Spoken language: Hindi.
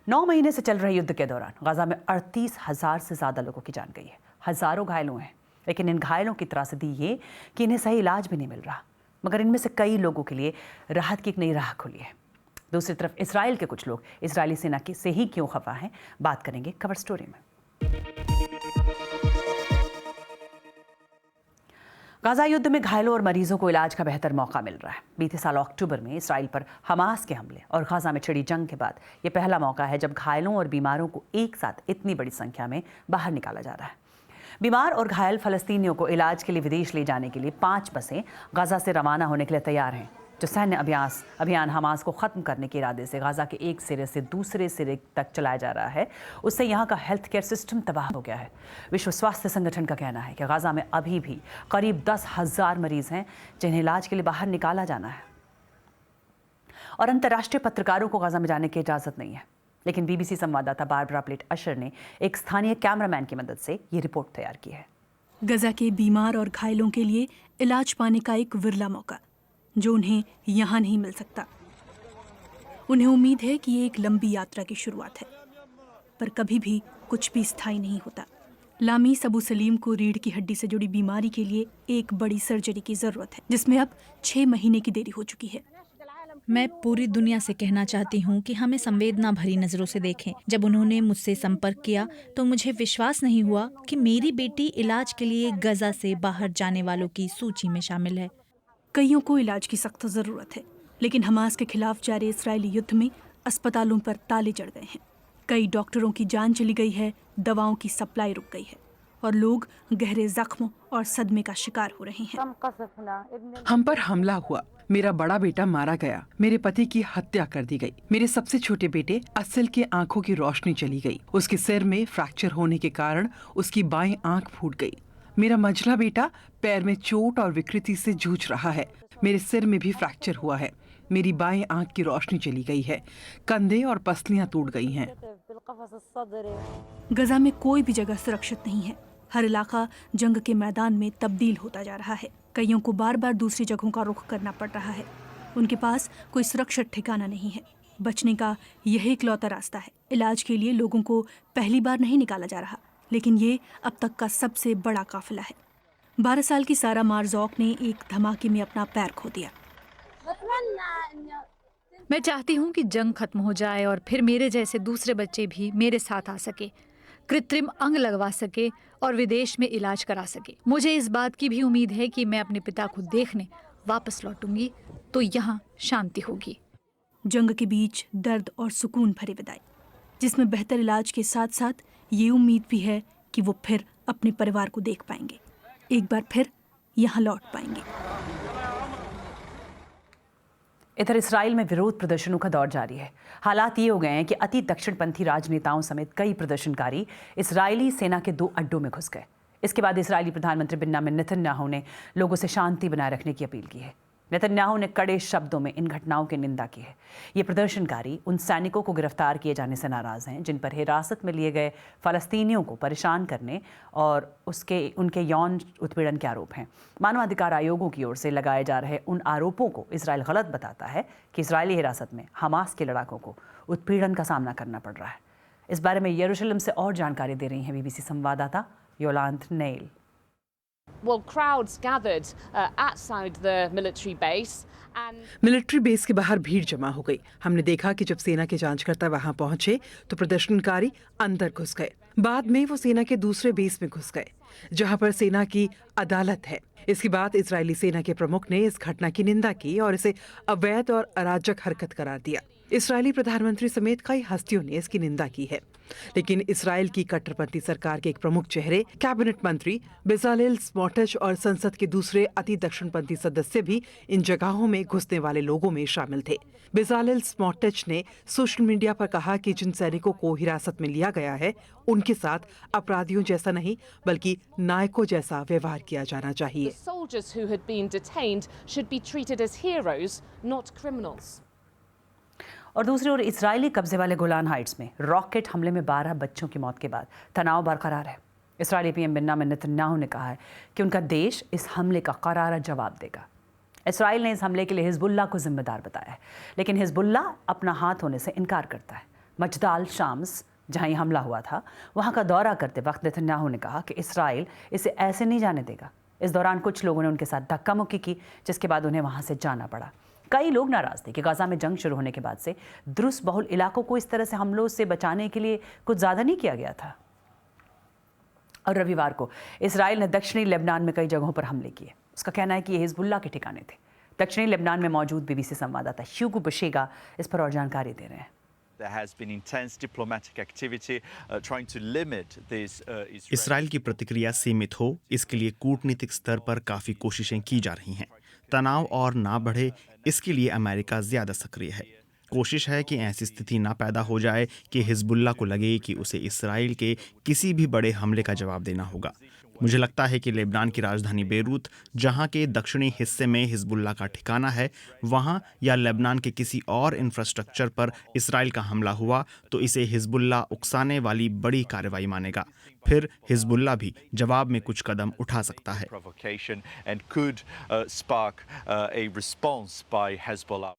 9 महीने से चल रहे युद्ध के दौरान गाजा में 38,000 से ज़्यादा लोगों की जान गई है। हज़ारों घायल हुए हैं, लेकिन इन घायलों की त्रासदी ये कि इन्हें सही इलाज भी नहीं मिल रहा। मगर इनमें से कई लोगों के लिए राहत की एक नई राह खुली है। दूसरी तरफ इसराइल के कुछ लोग इजरायली सेना से ही क्यों खफा हैं, बात करेंगे कवर स्टोरी में। गाजा युद्ध में घायलों और मरीजों को इलाज का बेहतर मौका मिल रहा है। बीते साल अक्टूबर में इसराइल पर हमास के हमले और गाजा में छिड़ी जंग के बाद ये पहला मौका है जब घायलों और बीमारों को एक साथ इतनी बड़ी संख्या में बाहर निकाला जा रहा है। बीमार और घायल फलस्तीनियों को इलाज के लिए विदेश ले जाने के लिए 5 बसें गाजा से रवाना होने के लिए तैयार हैं। जो सैन्य अभियान हमास को ख़त्म करने के इरादे से गाजा के एक सिरे से दूसरे सिरे तक चलाया जा रहा है, उससे यहाँ का हेल्थ केयर सिस्टम तबाह हो गया है। विश्व स्वास्थ्य संगठन का कहना है कि गाजा में अभी भी करीब 10,000 मरीज हैं जिन्हें इलाज के लिए बाहर निकाला जाना है। और अंतर्राष्ट्रीय पत्रकारों को गाजा में जाने की इजाज़त नहीं है। लेकिन बीबीसी संवाददाता बारबरा प्लेट अशर ने एक स्थानीय कैमरामैन की मदद से ये रिपोर्ट तैयार की है। गाजा के बीमार और घायलों के लिए इलाज पाने का एक विरला मौका जो उन्हें यहाँ नहीं मिल सकता। उन्हें उम्मीद है कि ये एक लंबी यात्रा की शुरुआत है, पर कभी भी कुछ भी स्थायी नहीं होता। लामी अबू सलीम को रीढ़ की हड्डी से जुड़ी बीमारी के लिए एक बड़ी सर्जरी की जरूरत है, जिसमें अब 6 महीने की देरी हो चुकी है। मैं पूरी दुनिया से कहना चाहती हूँ कि हमें संवेदना भरी नजरों से देखें। जब उन्होंने मुझसे संपर्क किया तो मुझे विश्वास नहीं हुआ कि मेरी बेटी इलाज के लिए गाजा से बाहर जाने वालों की सूची में शामिल है। कईयों को इलाज की सख्त जरूरत है, लेकिन हमास के खिलाफ जारी इस्राएली युद्ध में अस्पतालों पर ताले चढ़ गए हैं। कई डॉक्टरों की जान चली गई है, दवाओं की सप्लाई रुक गई है और लोग गहरे जख्मों और सदमे का शिकार हो रहे हैं। हम पर हमला हुआ, मेरा बड़ा बेटा मारा गया, मेरे पति की हत्या कर दी गई, मेरे सबसे छोटे बेटे असल के आंखों की रोशनी चली गई, उसके सिर में फ्रैक्चर होने के कारण उसकी बाईं आंख फूट गई, मेरा मझला बेटा पैर में चोट और विकृति से जूझ रहा है, मेरे सिर में भी फ्रैक्चर हुआ है, मेरी बाईं आंख की रोशनी चली गई है, कंधे और पसलियां टूट गई हैं। गाजा में कोई भी जगह सुरक्षित नहीं है। हर इलाका जंग के मैदान में तब्दील होता जा रहा है। कईयों को बार बार दूसरी जगहों का रुख करना पड़ रहा है। उनके पास कोई सुरक्षित ठिकाना नहीं है। बचने का यही इकलौता रास्ता है। इलाज के लिए लोगों को पहली बार नहीं निकाला जा रहा, लेकिन ये अब तक का सबसे बड़ा काफिला है। 12 साल की सारा मारजौक ने एक धमाके में अपना पैर खो दिया। मैं चाहती हूँ कि जंग खत्म हो जाए और फिर मेरे जैसे दूसरे बच्चे भी मेरे साथ आ सके, कृत्रिम अंग लगवा सके और विदेश में इलाज करा सके। मुझे इस बात की भी उम्मीद है कि मैं अपने पिता को देखने वापस लौटूंगी तो यहाँ शांति होगी। जंग के बीच दर्द और सुकून भरी विदाई, जिसमें बेहतर इलाज के साथ साथ ये उम्मीद भी है कि वो फिर अपने परिवार को देख पाएंगे, एक बार फिर यहाँ लौट पाएंगे। इधर इसराइल में विरोध प्रदर्शनों का दौर जारी है। हालात ये हो गए हैं कि अति दक्षिणपंथी राजनेताओं समेत कई प्रदर्शनकारी इसराइली सेना के 2 अड्डों में घुस गए। इसके बाद इसराइली प्रधानमंत्री बेंजामिन नेतन्याहू ने लोगों से शांति बनाए रखने की अपील की है। नेतन्याहू ने कड़े शब्दों में इन घटनाओं की निंदा की है। ये प्रदर्शनकारी उन सैनिकों को गिरफ्तार किए जाने से नाराज हैं जिन पर हिरासत में लिए गए फलस्तीनियों को परेशान करने और उनके यौन उत्पीड़न के आरोप हैं। मानवाधिकार आयोगों की ओर से लगाए जा रहे उन आरोपों को इसराइल गलत बताता है कि इसराइली हिरासत में हमास के लड़ाकों को उत्पीड़न का सामना करना पड़ रहा है। इस बारे में यरूशलेम से और जानकारी दे रही हैं बीबीसी संवाददाता Yolande Knell. Well, crowds gathered outside the military base and military base के बाहर भीड़ जमा हो गई। हमने देखा कि जब सेना के जांचकर्ता वहां पहुंचे तो प्रदर्शनकारी अंदर घुस गए। बाद में वो सेना के दूसरे बेस में घुस गए जहां पर सेना की अदालत है। इसके बाद इजरायली सेना के प्रमुख ने इस घटना की निंदा की और इसे अवैध और अराजक हरकत करार दिया। इसराइली प्रधानमंत्री समेत कई हस्तियों ने इसकी निंदा की है, लेकिन इसराइल की कट्टरपंथी सरकार के एक प्रमुख चेहरे कैबिनेट मंत्री बेजालेल स्मोट्रिच और संसद के दूसरे अति दक्षिणपंथी सदस्य भी इन जगहों में घुसने वाले लोगों में शामिल थे। बेजालेल स्मोट्रिच ने सोशल मीडिया पर कहा कि जिन सैनिकों को हिरासत में लिया गया है उनके साथ अपराधियों जैसा नहीं बल्कि नायकों जैसा व्यवहार किया जाना चाहिए। soldiers who had been detained should be treated as heroes, not criminals. और दूसरी ओर इजरायली कब्जे वाले गोलान हाइट्स में रॉकेट हमले में 12 बच्चों की मौत के बाद तनाव बरकरार है। इजरायली पीएम बेंजामिन नेतन्याहू ने कहा है कि उनका देश इस हमले का करारा जवाब देगा। इजराइल ने इस हमले के लिए हिजबुल्लाह को जिम्मेदार बताया है, लेकिन हिजबुल्लाह अपना हाथ होने से इनकार करता है। मजदाल शाम्स, जहां ये हमला हुआ था, वहां का दौरा करते वक्त नेतन्याहू ने कहा कि इसराइल इसे ऐसे नहीं जाने देगा। इस दौरान कुछ लोगों ने उनके साथ धक्का मुक्की की, जिसके बाद उन्हें वहां से जाना पड़ा। कई लोग नाराज थे कि गाजा में जंग शुरू होने के बाद से द्रुस बहुल इलाकों को इस तरह से हमलों से बचाने के लिए कुछ ज्यादा नहीं किया गया था। और रविवार को इसराइल ने दक्षिणी लेबनान में कई जगहों पर हमले किए। उसका कहना है कि ये हिजबुल्लाह के ठिकाने थे। दक्षिणी लेबनान में मौजूद बीबीसी संवाददाता ह्यूगो बशेगा इस पर और जानकारी दे रहे हैं। There has been intense diplomatic activity trying to limit this Israel की प्रतिक्रिया सीमित हो, इसके लिए कूटनीतिक स्तर पर काफी कोशिशें की जा रही हैं। तनाव और ना बढ़े, इसके लिए अमेरिका ज्यादा सक्रिय है। कोशिश है कि ऐसी स्थिति ना पैदा हो जाए कि हिजबुल्लाह को लगे कि उसे इसराइल के किसी भी बड़े हमले का जवाब देना होगा। मुझे लगता है कि लेबनान की राजधानी बेरूत, जहां के दक्षिणी हिस्से में हिजबुल्लाह का ठिकाना है, वहां या लेबनान के किसी और इंफ्रास्ट्रक्चर पर इसराइल का हमला हुआ तो इसे हिजबुल्लाह उकसाने वाली बड़ी कार्रवाई मानेगा। फिर हिजबुल्लाह भी जवाब में कुछ कदम उठा सकता है। provocation and could spark a response by Hezbollah.